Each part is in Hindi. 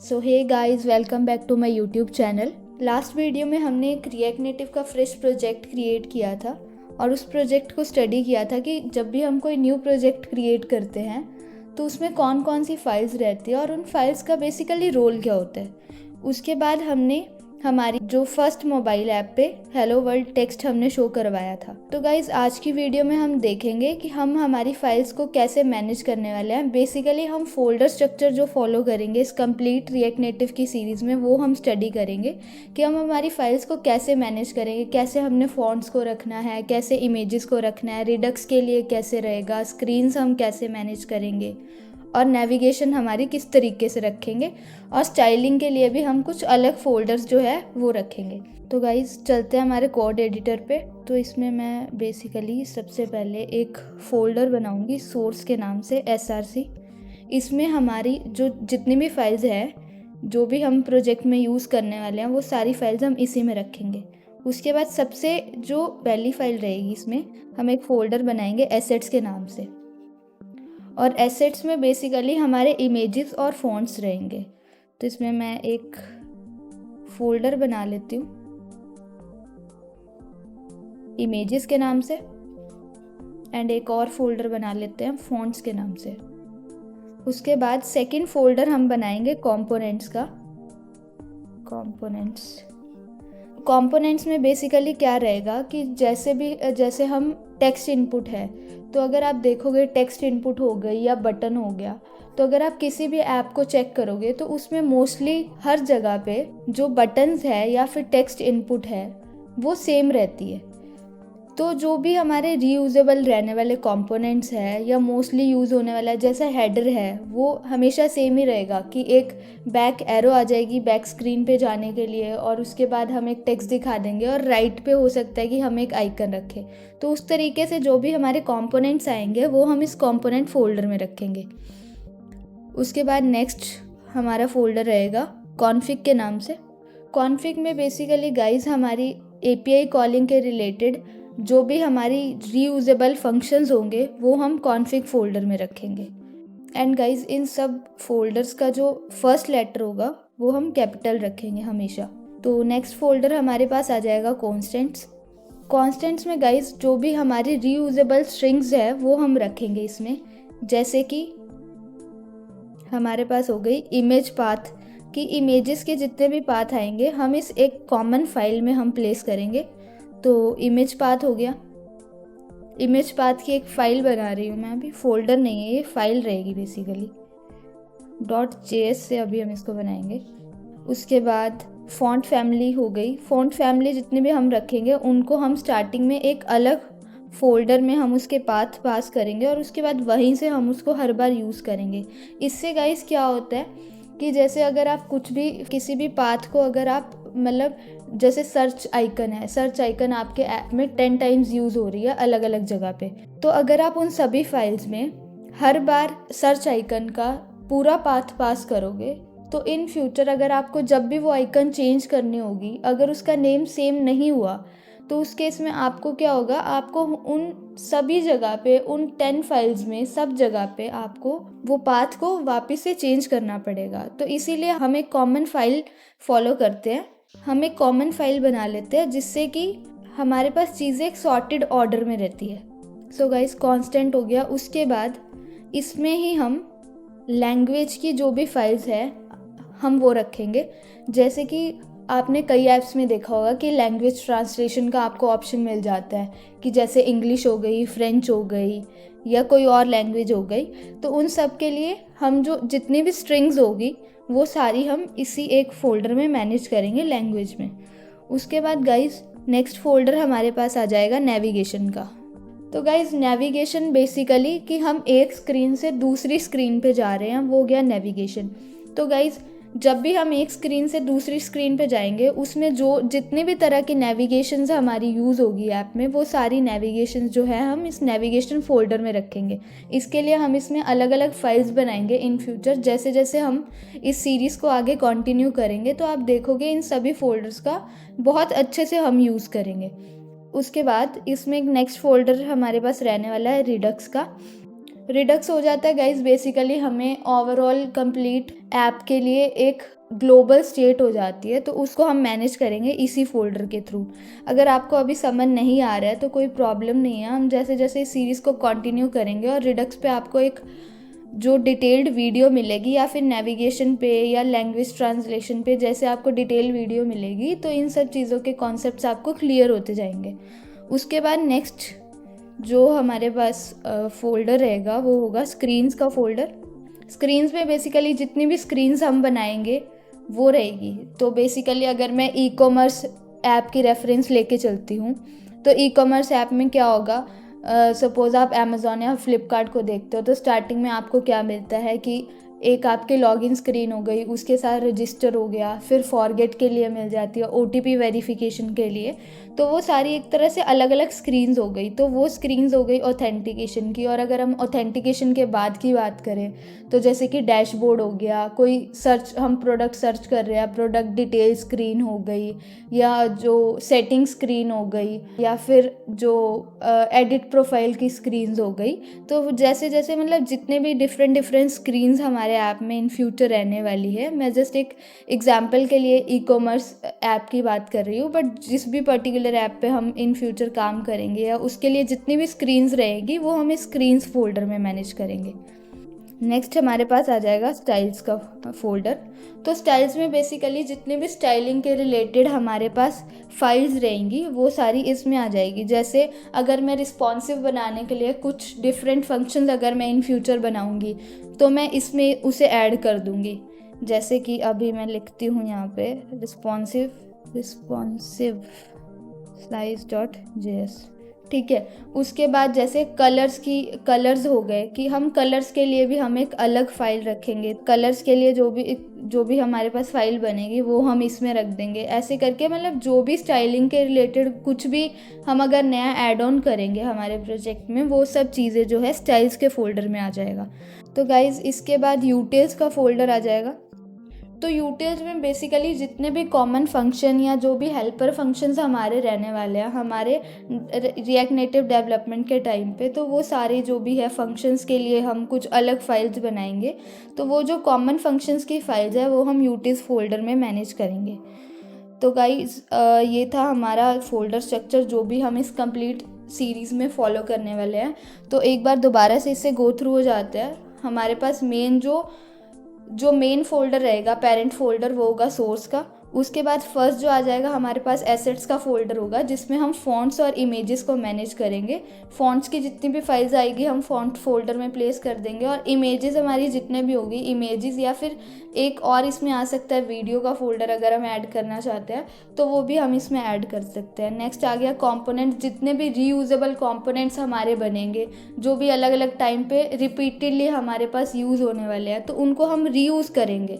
So hey guys, welcome back to my YouTube channel. Last video में हमने एक रिएक्ट नेटिव का फ्रेश प्रोजेक्ट क्रिएट किया था और उस प्रोजेक्ट को स्टडी किया था कि जब भी हम कोई न्यू प्रोजेक्ट क्रिएट करते हैं तो उसमें कौन कौन सी फाइल्स रहती है और उन फाइल्स का बेसिकली रोल क्या होता है। उसके बाद हमने हमारी जो फर्स्ट मोबाइल ऐप पे हेलो वर्ल्ड टेक्स्ट हमने शो करवाया था। तो गाइज आज की वीडियो में हम देखेंगे कि हम हमारी फाइल्स को कैसे मैनेज करने वाले हैं। बेसिकली हम फोल्डर स्ट्रक्चर जो फॉलो करेंगे इस कंप्लीट रिएक्ट नेटिव की सीरीज़ में वो हम स्टडी करेंगे कि हम हमारी फाइल्स को कैसे मैनेज करेंगे, कैसे हमने फॉन्ट्स को रखना है, कैसे इमेजेस को रखना है, रिडक्स के लिए कैसे रहेगा, स्क्रीन्स हम कैसे मैनेज करेंगे और नेविगेशन हमारी किस तरीके से रखेंगे और स्टाइलिंग के लिए भी हम कुछ अलग फोल्डर्स जो है वो रखेंगे। तो गाइज चलते हैं हमारे कोड एडिटर पे। तो इसमें मैं बेसिकली सबसे पहले एक फ़ोल्डर बनाऊंगी सोर्स के नाम से src। इसमें हमारी जो जितनी भी फाइल्स हैं जो भी हम प्रोजेक्ट में यूज़ करने वाले हैं वो सारी फाइल्स हम इसी में रखेंगे। उसके बाद सबसे जो पहली फाइल रहेगी इसमें हम एक फ़ोल्डर बनाएंगे एसेट्स के नाम से और एसेट्स में बेसिकली हमारे इमेजेस और फ़ॉन्ट्स रहेंगे। तो इसमें मैं एक फ़ोल्डर बना लेती हूँ इमेजेस के नाम से एंड एक और फोल्डर बना लेते हैं फ़ॉन्ट्स के नाम से। उसके बाद सेकंड फोल्डर हम बनाएंगे कंपोनेंट्स का। कंपोनेंट्स में बेसिकली क्या रहेगा कि जैसे हम टेक्स्ट इनपुट है तो अगर आप देखोगे टेक्स्ट इनपुट हो गई या बटन हो गया तो अगर आप किसी भी ऐप को चेक करोगे तो उसमें मोस्टली हर जगह पे जो बटन्स है या फिर टेक्स्ट इनपुट है वो सेम रहती है। तो जो भी हमारे रीयूजेबल रहने वाले कंपोनेंट्स है या मोस्टली यूज़ होने वाला जैसा हेडर है वो हमेशा सेम ही रहेगा कि एक बैक एरो आ जाएगी बैक स्क्रीन पे जाने के लिए और उसके बाद हम एक टेक्स्ट दिखा देंगे और राइट पे हो सकता है कि हम एक आइकन रखें। तो उस तरीके से जो भी हमारे कंपोनेंट्स आएंगे वो हम इस कंपोनेंट फोल्डर में रखेंगे। उसके बाद नेक्स्ट हमारा फोल्डर रहेगा कॉन्फ़िग के नाम से। कॉन्फ़िग में बेसिकली गाइज हमारी API कॉलिंग के रिलेटेड जो भी हमारी रीयूजेबल फंक्शंस होंगे वो हम कॉन्फ़िग फोल्डर में रखेंगे। एंड गाइज इन सब फोल्डर्स का जो फर्स्ट लेटर होगा वो हम कैपिटल रखेंगे हमेशा। तो नेक्स्ट फोल्डर हमारे पास आ जाएगा कॉन्स्टेंट्स में गाइज जो भी हमारी रीयूजेबल स्ट्रिंग्स है वो हम रखेंगे इसमें। जैसे कि हमारे पास हो गई इमेज पाथ कि इमेजेस के जितने भी पाथ आएंगे हम इस एक कॉमन फाइल में हम प्लेस करेंगे। तो इमेज पाथ हो गया। इमेज पाथ की एक फ़ाइल बना रही हूँ मैं अभी, फोल्डर नहीं है ये फाइल रहेगी बेसिकली। .js से अभी हम इसको बनाएंगे। उसके बाद फ़ॉन्ट फैमिली हो गई। फ़ॉन्ट फैमिली जितने भी हम रखेंगे उनको हम स्टार्टिंग में एक अलग फोल्डर में हम उसके पाथ पास करेंगे और उसके बाद वहीं से हम उसको हर बार यूज़ करेंगे। इससे गाइस क्या होता है कि जैसे अगर आप कुछ भी किसी भी पाथ को अगर आप मतलब जैसे सर्च आइकन आपके ऐप में 10 टाइम्स यूज़ हो रही है अलग अलग जगह पे, तो अगर आप उन सभी फाइल्स में हर बार सर्च आइकन का पूरा पाथ पास करोगे तो इन फ्यूचर अगर आपको जब भी वो आइकन चेंज करनी होगी अगर उसका नेम सेम नहीं हुआ तो उस केस में आपको क्या होगा, आपको उन सभी जगह पे उन 10 फाइल्स में सब जगह पे आपको वो पाथ को वापस से चेंज करना पड़ेगा। तो इसीलिए हम एक कॉमन फाइल फॉलो करते हैं, हम एक कॉमन फाइल बना लेते हैं जिससे कि हमारे पास चीज़ें एक सॉर्टेड ऑर्डर में रहती है। सो गाइस कांस्टेंट हो गया। उसके बाद इसमें ही हम लैंग्वेज की जो भी फाइल्स है हम वो रखेंगे। जैसे कि आपने कई ऐप्स में देखा होगा कि लैंग्वेज ट्रांसलेशन का आपको ऑप्शन मिल जाता है कि जैसे इंग्लिश हो गई, फ्रेंच हो गई या कोई और लैंग्वेज हो गई। तो उन सब के लिए हम जो जितनी भी स्ट्रिंग्स होगी वो सारी हम इसी एक फ़ोल्डर में मैनेज करेंगे लैंग्वेज में। उसके बाद गाइज नेक्स्ट फोल्डर हमारे पास आ जाएगा नेविगेशन का। तो गाइज नेविगेशन बेसिकली कि हम एक स्क्रीन से दूसरी स्क्रीन पे जा रहे हैं वो गया नेविगेशन। तो गाइज जब भी हम एक स्क्रीन से दूसरी स्क्रीन पे जाएंगे उसमें जो जितने भी तरह की नेविगेशंस हमारी यूज़ होगी ऐप में वो सारी नेविगेशंस जो है हम इस नेविगेशन फोल्डर में रखेंगे। इसके लिए हम इसमें अलग अलग फाइल्स बनाएंगे इन फ्यूचर। जैसे जैसे हम इस सीरीज़ को आगे कंटिन्यू करेंगे तो आप देखोगे इन सभी फोल्डर्स का बहुत अच्छे से हम यूज़ करेंगे। उसके बाद इसमें एक नेक्स्ट फोल्डर हमारे पास रहने वाला है रिडक्स का। रिडक्स हो जाता है गाइज, बेसिकली हमें ओवरऑल कंप्लीट ऐप के लिए एक ग्लोबल स्टेट हो जाती है, तो उसको हम मैनेज करेंगे इसी फोल्डर के थ्रू। अगर आपको अभी समझ नहीं आ रहा है तो कोई प्रॉब्लम नहीं है, हम जैसे जैसे इस सीरीज़ को कंटिन्यू करेंगे और रिडक्स पे आपको एक जो डिटेल्ड वीडियो मिलेगी या फिर नेविगेशन पे या लैंग्वेज ट्रांसलेशन पे जैसे आपको डिटेल वीडियो मिलेगी, तो इन सब चीज़ों के कॉन्सेप्ट्स आपको क्लियर होते जाएंगे। उसके बाद नेक्स्ट जो हमारे पास फोल्डर रहेगा वो होगा स्क्रीन्स का फोल्डर। स्क्रीन्स में बेसिकली जितनी भी स्क्रीन्स हम बनाएंगे वो रहेगी। तो बेसिकली अगर मैं ई कॉमर्स ऐप की रेफरेंस लेके चलती हूँ, तो ई कॉमर्स ऐप में क्या होगा, सपोज़ आप अमेज़ॉन या फ्लिपकार्ट को देखते हो, तो स्टार्टिंग में आपको क्या मिलता है कि एक आपके लॉगिन स्क्रीन हो गई, उसके साथ रजिस्टर हो गया, फिर फॉरगेट के लिए मिल जाती है, ओटीपी वेरिफिकेशन के लिए। तो वो सारी एक तरह से अलग अलग स्क्रीन्स हो गई। तो वो स्क्रीन्स हो गई ऑथेंटिकेशन की। और अगर हम ऑथेंटिकेशन के बाद की बात करें तो जैसे कि डैशबोर्ड हो गया, कोई सर्च, हम प्रोडक्ट सर्च कर रहे हैं, प्रोडक्ट डिटेल स्क्रीन हो गई, या जो सेटिंग स्क्रीन हो गई, या फिर जो एडिट प्रोफाइल की स्क्रीन्स हो गई। तो जैसे जैसे मतलब जितने भी डिफरेंट स्क्रीन्स हमारे ऐप में इन फ्यूचर रहने वाली है, मैं जस्ट एक एग्जांपल के लिए ई कॉमर्स ऐप की बात कर रही हूँ, बट जिस भी पर्टिकुलर ऐप पे हम इन फ्यूचर काम करेंगे या उसके लिए जितनी भी स्क्रीन्स रहेगी वो हम स्क्रीन्स फोल्डर में मैनेज करेंगे। नेक्स्ट हमारे पास आ जाएगा स्टाइल्स का फोल्डर। तो स्टाइल्स में बेसिकली जितने भी स्टाइलिंग के रिलेटेड हमारे पास फाइल्स रहेंगी वो सारी इसमें आ जाएगी। जैसे अगर मैं रिस्पॉन्सिव बनाने के लिए कुछ डिफरेंट फंक्शंस अगर मैं इन फ्यूचर बनाऊंगी तो मैं इसमें उसे ऐड कर दूंगी। जैसे कि अभी मैं लिखती हूँ यहाँ पे रिस्पॉन्सिव slice.js, ठीक है। उसके बाद जैसे कलर्स हो गए कि हम कलर्स के लिए भी हम एक अलग फाइल रखेंगे। कलर्स के लिए जो भी हमारे पास फाइल बनेगी वो हम इसमें रख देंगे। ऐसे करके मतलब जो भी स्टाइलिंग के रिलेटेड कुछ भी हम अगर नया ऐड ऑन करेंगे हमारे प्रोजेक्ट में, वो सब चीज़ें जो है स्टाइल्स के फोल्डर में आ जाएगा। तो गाइज इसके बाद यूटिल्स का फोल्डर आ जाएगा। तो यूटिल्स में बेसिकली जितने भी कॉमन फंक्शन या जो भी हेल्पर फंक्शंस हमारे रहने वाले हैं हमारे रिएक्ट नेटिव डेवलपमेंट के टाइम पे, तो वो सारे जो भी है फंक्शंस के लिए हम कुछ अलग फाइल्स बनाएंगे। तो वो जो कॉमन फंक्शंस की फाइल्स है वो हम यूटिल्स फोल्डर में मैनेज करेंगे। तो गाइज ये था हमारा फोल्डर स्ट्रक्चर जो भी हम इस कंप्लीट सीरीज़ में फॉलो करने वाले हैं। तो एक बार दोबारा से इससे गो थ्रू हो जाते हैं। हमारे पास जो मेन फोल्डर रहेगा, पेरेंट फोल्डर, वो होगा सोर्स का। उसके बाद फर्स्ट जो आ जाएगा हमारे पास एसेट्स का फोल्डर होगा जिसमें हम फॉन्ट्स और इमेजेस को मैनेज करेंगे। फॉन्ट्स की जितनी भी फाइल्स आएगी हम फॉन्ट फोल्डर में प्लेस कर देंगे, और इमेजेस हमारी जितने भी होगी इमेजेस, या फिर एक और इसमें आ सकता है वीडियो का फोल्डर अगर हम ऐड करना चाहते हैं तो वो भी हम इसमें ऐड कर सकते हैं। नेक्स्ट आ गया कंपोनेंट्स, जितने भी रीयूजेबल कंपोनेंट्स हमारे बनेंगे जो भी अलग अलग टाइम पे रिपीटेडली हमारे पास यूज़ होने वाले हैं तो उनको हम रीयूज़ करेंगे,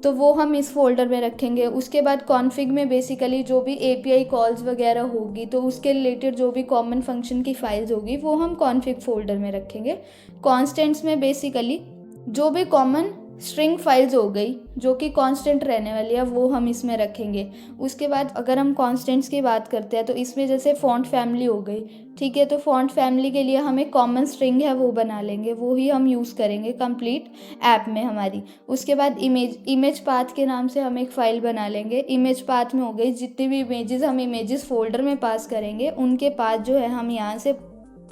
तो वो हम इस फोल्डर में रखेंगे। उसके बाद कॉन्फ़िग में बेसिकली जो भी API कॉल्स वगैरह होगी तो उसके रिलेटेड जो भी कॉमन फंक्शन की फाइल्स होगी वो हम कॉन्फ़िग फोल्डर में रखेंगे। कॉन्स्टेंट्स में बेसिकली जो भी कॉमन स्ट्रिंग फाइल्स हो गई जो कि कांस्टेंट रहने वाली है वो हम इसमें रखेंगे। उसके बाद अगर हम कांस्टेंट्स की बात करते हैं तो इसमें जैसे फ़ॉन्ट फैमिली हो गई, ठीक है, तो फ़ॉन्ट फैमिली के लिए हम एक कॉमन स्ट्रिंग है वो बना लेंगे, वो ही हम यूज़ करेंगे कंप्लीट ऐप में हमारी। उसके बाद इमेज पाथ के नाम से हम एक फ़ाइल बना लेंगे। इमेज पाथ में हो गई जितनी भी इमेजेस हम इमेजेस फोल्डर में पास करेंगे उनके पाथ जो है हम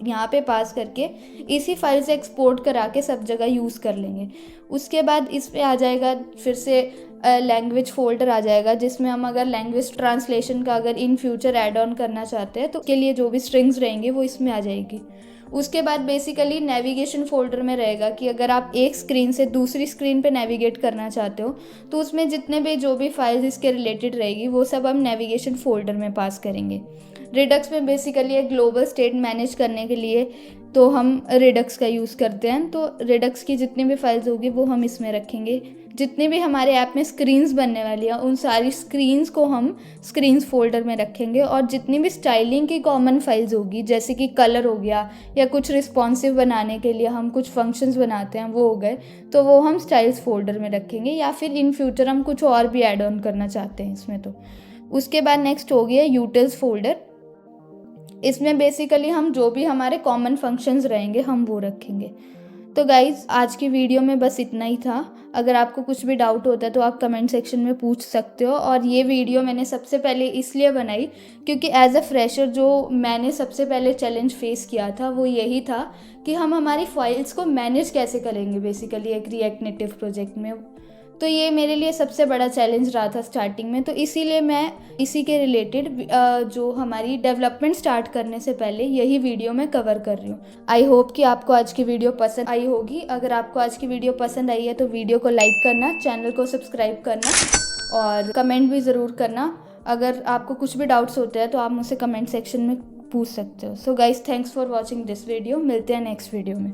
यहाँ पे पास करके इसी फाइल से एक्सपोर्ट करा के सब जगह यूज़ कर लेंगे। उसके बाद इस पे आ जाएगा फिर से लैंग्वेज फोल्डर आ जाएगा जिसमें हम अगर लैंग्वेज ट्रांसलेशन का अगर इन फ्यूचर ऐड ऑन करना चाहते हैं तो उसके लिए जो भी स्ट्रिंग्स रहेंगे वो इसमें आ जाएगी। उसके बाद बेसिकली नेविगेशन फोल्डर में रहेगा कि अगर आप एक स्क्रीन से दूसरी स्क्रीन पे नेविगेट करना चाहते हो तो उसमें जितने भी जो भी फाइल्स इसके रिलेटेड रहेगी वो सब हम नेविगेशन फोल्डर में पास करेंगे। रिडक्स में बेसिकली एक ग्लोबल स्टेट मैनेज करने के लिए तो हम रिडक्स का यूज़ करते हैं, तो रिडक्स की जितनी भी फाइल्स होगी वो हम इसमें रखेंगे। जितनी भी हमारे ऐप में स्क्रीन्स बनने वाली हैं उन सारी स्क्रीन्स को हम स्क्रीन्स फोल्डर में रखेंगे, और जितनी भी स्टाइलिंग की कॉमन फाइल्स होगी जैसे कि कलर हो गया या कुछ रिस्पॉन्सिव बनाने के लिए हम कुछ फंक्शंस बनाते हैं वो हो गए, तो वो हम स्टाइल्स फोल्डर में रखेंगे, या फिर इन फ्यूचर हम कुछ और भी ऐड ऑन करना चाहते हैं इसमें तो। उसके बाद नेक्स्ट हो गया यूटिल्स फोल्डर। इसमें बेसिकली हम जो भी हमारे कॉमन फंक्शंस रहेंगे हम वो रखेंगे। तो गाइज़ आज की वीडियो में बस इतना ही था। अगर आपको कुछ भी डाउट होता है तो आप कमेंट सेक्शन में पूछ सकते हो। और ये वीडियो मैंने सबसे पहले इसलिए बनाई क्योंकि एज अ फ्रेशर जो मैंने सबसे पहले चैलेंज फेस किया था वो यही था कि हम हमारी फाइल्स को मैनेज कैसे करेंगे बेसिकली एक रिएक्ट नेटिव प्रोजेक्ट में। तो ये मेरे लिए सबसे बड़ा चैलेंज रहा था स्टार्टिंग में। तो इसीलिए मैं इसी के रिलेटेड जो हमारी डेवलपमेंट स्टार्ट करने से पहले यही वीडियो मैं कवर कर रही हूँ। आई होप कि आपको आज की वीडियो पसंद आई होगी। अगर आपको आज की वीडियो पसंद आई है तो वीडियो को लाइक करना, चैनल को सब्सक्राइब करना और कमेंट भी ज़रूर करना। अगर आपको कुछ भी डाउट्स होते हैं तो आप मुझसे कमेंट सेक्शन में पूछ सकते हो। So guys thanks for watching this video. मिलते हैं नेक्स्ट वीडियो में।